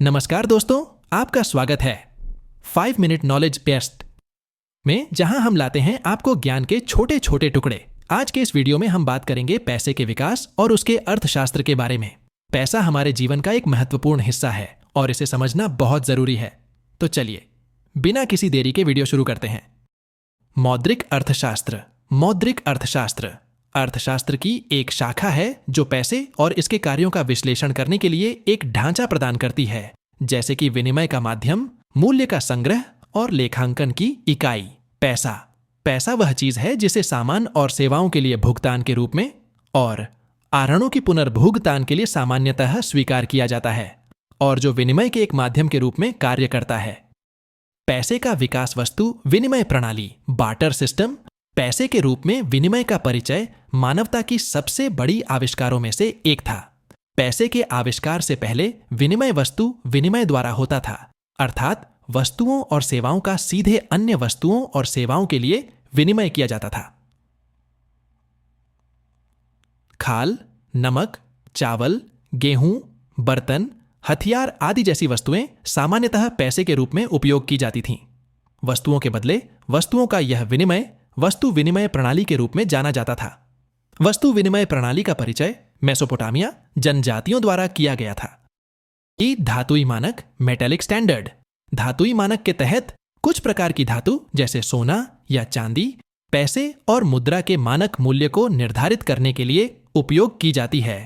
नमस्कार दोस्तों, आपका स्वागत है 5 मिनट नॉलेज बेस्ट में, जहां हम लाते हैं आपको ज्ञान के छोटे छोटे टुकड़े। आज के इस वीडियो में हम बात करेंगे पैसे के विकास और उसके अर्थशास्त्र के बारे में। पैसा हमारे जीवन का एक महत्वपूर्ण हिस्सा है और इसे समझना बहुत जरूरी है। तो चलिए बिना किसी देरी के वीडियो शुरू करते हैं। मौद्रिक अर्थशास्त्र। मौद्रिक अर्थशास्त्र अर्थशास्त्र की एक शाखा है जो पैसे और इसके कार्यों का विश्लेषण करने के लिए एक ढांचा प्रदान करती है, जैसे कि विनिमय का माध्यम, मूल्य का संग्रह और लेखांकन की इकाई। पैसा पैसा वह चीज है जिसे सामान और सेवाओं के लिए भुगतान के रूप में और आहरणों की पुनर्भुगतान के लिए सामान्यतः स्वीकार किया जाता है और जो विनिमय के एक माध्यम के रूप में कार्य करता है। पैसे का विकास वस्तु विनिमय प्रणाली, बार्टर सिस्टम। पैसे के रूप में विनिमय का परिचय मानवता की सबसे बड़ी आविष्कारों में से एक था। पैसे के आविष्कार से पहले विनिमय वस्तु विनिमय द्वारा होता था, अर्थात वस्तुओं और सेवाओं का सीधे अन्य वस्तुओं और सेवाओं के लिए विनिमय किया जाता था। खाल, नमक, चावल, गेहूं, बर्तन, हथियार आदि जैसी वस्तुएं सामान्यतः पैसे के रूप में उपयोग की जाती थीं। वस्तुओं के बदले वस्तुओं का यह विनिमय वस्तु विनिमय प्रणाली के रूप में जाना जाता था। वस्तु विनिमय प्रणाली का परिचय मेसोपोटामिया जनजातियों द्वारा किया गया था। धातुई मानक, मेटेलिक स्टैंडर्ड। धातुई मानक के तहत कुछ प्रकार की धातु जैसे सोना या चांदी पैसे और मुद्रा के मानक मूल्य को निर्धारित करने के लिए उपयोग की जाती है।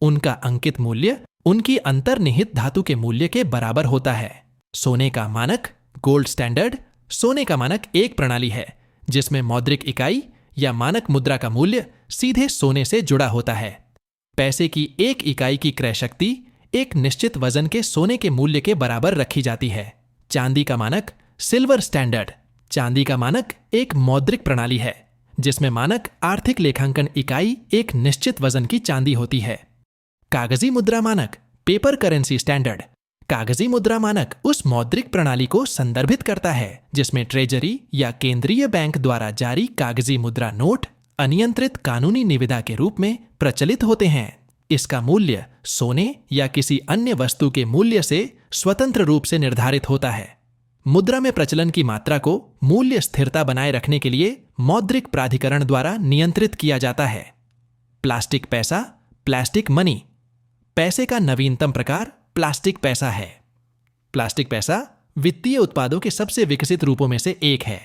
उनका अंकित मूल्य उनकी अंतर्निहित धातु के मूल्य के बराबर होता है। सोने का मानक, गोल्ड स्टैंडर्ड। सोने का मानक एक प्रणाली है जिसमें मौद्रिक इकाई या मानक मुद्रा का मूल्य सीधे सोने से जुड़ा होता है। पैसे की एक इकाई की क्रय शक्ति एक निश्चित वजन के सोने के मूल्य के बराबर रखी जाती है। चांदी का मानक, सिल्वर स्टैंडर्ड। चांदी का मानक एक मौद्रिक प्रणाली है जिसमें मानक आर्थिक लेखांकन इकाई एक निश्चित वजन की चांदी होती है। कागजी मुद्रा मानक, पेपर करेंसी स्टैंडर्ड। कागजी मुद्रा मानक उस मौद्रिक प्रणाली को संदर्भित करता है जिसमें ट्रेजरी या केंद्रीय बैंक द्वारा जारी कागजी मुद्रा नोट अनियंत्रित कानूनी निविदा के रूप में प्रचलित होते हैं। इसका मूल्य सोने या किसी अन्य वस्तु के मूल्य से स्वतंत्र रूप से निर्धारित होता है। मुद्रा में प्रचलन की मात्रा को मूल्य स्थिरता बनाए रखने के लिए मौद्रिक प्राधिकरण द्वारा नियंत्रित किया जाता है। प्लास्टिक पैसा, प्लास्टिक मनी। पैसे का नवीनतम प्रकार प्लास्टिक पैसा है। प्लास्टिक पैसा वित्तीय उत्पादों के सबसे विकसित रूपों में से एक है।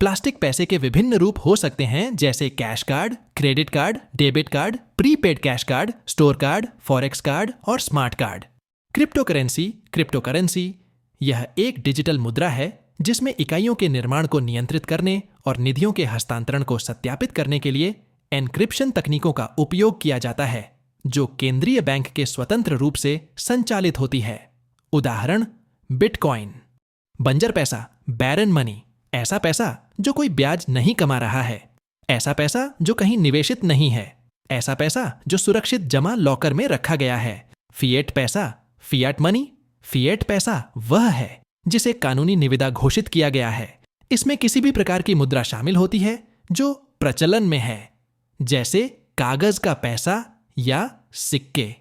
प्लास्टिक पैसे के विभिन्न रूप हो सकते हैं जैसे cash card, credit card, debit card, prepaid cash card, store card, forex card और स्मार्ट कार्ड। क्रिप्टोकरेंसी यह एक डिजिटल मुद्रा है जिसमें इकाइयों के निर्माण को नियंत्रित करने और निधियों के हस्तांतरण को सत्यापित करने के लिए एन्क्रिप्शन तकनीकों का उपयोग किया जाता है जो केंद्रीय बैंक के स्वतंत्र रूप से संचालित होती है। उदाहरण बिटकॉइन। बंजर पैसा, बैरन मनी। ऐसा पैसा जो कोई ब्याज नहीं कमा रहा है। ऐसा पैसा जो कहीं निवेशित नहीं है। ऐसा पैसा जो सुरक्षित जमा लॉकर में रखा गया है। फिएट पैसा, फिएट मनी। फिएट पैसा वह है जिसे कानूनी निविदा घोषित किया गया है। इसमें किसी भी प्रकार की मुद्रा शामिल होती है जो प्रचलन में है, जैसे कागज का पैसा या सिक्के।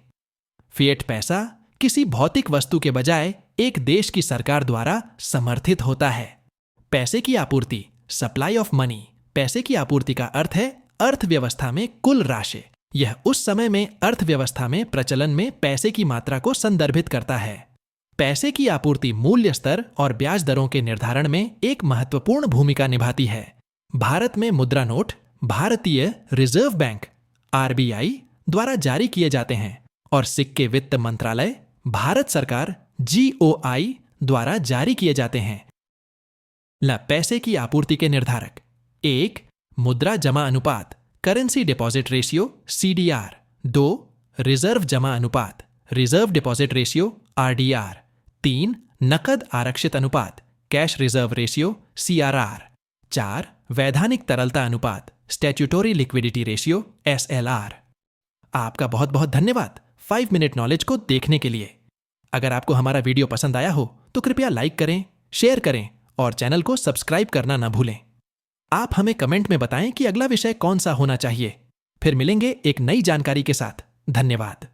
फिएट पैसा किसी भौतिक वस्तु के बजाय एक देश की सरकार द्वारा समर्थित होता है। पैसे की आपूर्ति, सप्लाई ऑफ मनी। पैसे की आपूर्ति का अर्थ है अर्थव्यवस्था में कुल राशि। यह उस समय में अर्थव्यवस्था में प्रचलन में पैसे की मात्रा को संदर्भित करता है। पैसे की आपूर्ति मूल्य स्तर और ब्याज दरों के निर्धारण में एक महत्वपूर्ण भूमिका निभाती है। भारत में मुद्रा नोट भारतीय रिजर्व बैंक (RBI) द्वारा जारी किए जाते हैं और सिक्के वित्त मंत्रालय भारत सरकार GOI द्वारा जारी किए जाते हैं। पैसे की आपूर्ति के निर्धारक। 1. मुद्रा जमा अनुपात, currency deposit ratio CDR। 2. Reserve जमा अनुपात, रिजर्व डिपॉजिट रेशियो RDR। 3. नकद आरक्षित अनुपात, कैश रिजर्व रेशियो CRR। 4. वैधानिक तरलता अनुपात, स्टैट्यूटोरी लिक्विडिटी रेशियो SLR। आपका बहुत बहुत धन्यवाद 5 मिनट नॉलेज को देखने के लिए। अगर आपको हमारा वीडियो पसंद आया हो तो कृपया लाइक करें, शेयर करें और चैनल को सब्सक्राइब करना न भूलें। आप हमें कमेंट में बताएं कि अगला विषय कौन सा होना चाहिए। फिर मिलेंगे एक नई जानकारी के साथ। धन्यवाद।